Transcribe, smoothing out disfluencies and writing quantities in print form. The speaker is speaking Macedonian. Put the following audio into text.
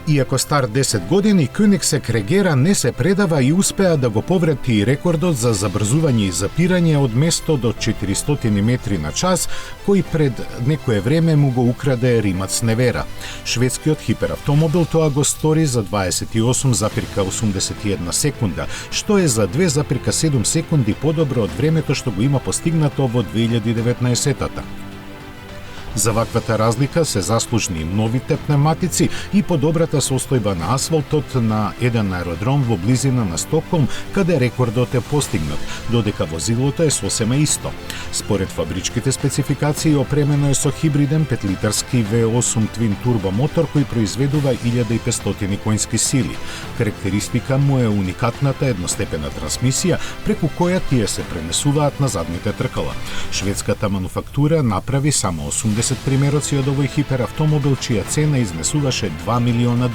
Иако стар 10 години, Koenigsegg Regera не се предава и успеа да го поврети рекордот за забрзување и запирање од место до 400 метри на час, кој пред некое време му го украде римац Невера. Шведскиот хиперавтомобил тоа го стори за 28,81 секунда, што е за 2,7 секунди подобро од времето што го има постигнато во 2019-та. За ваквата разлика се заслужни новите пневматици и подобрата состојба на асфалтот на еден аеродром во близина на Стокхолм, каде рекордот е постигнат, додека возилото е сосема исто. Според фабричките спецификации, опремено е со хибриден 5-литарски V8 твин турбо мотор кој произведува 1500 коњски сили. Карактеристика му е уникатната едностепена трансмисија, преку која тие се пренесуваат на задните тркала. Шведската мануфактура направи само 80 примероци од овој хиперавтомобил, чија цена изнесуваше $2 милиона.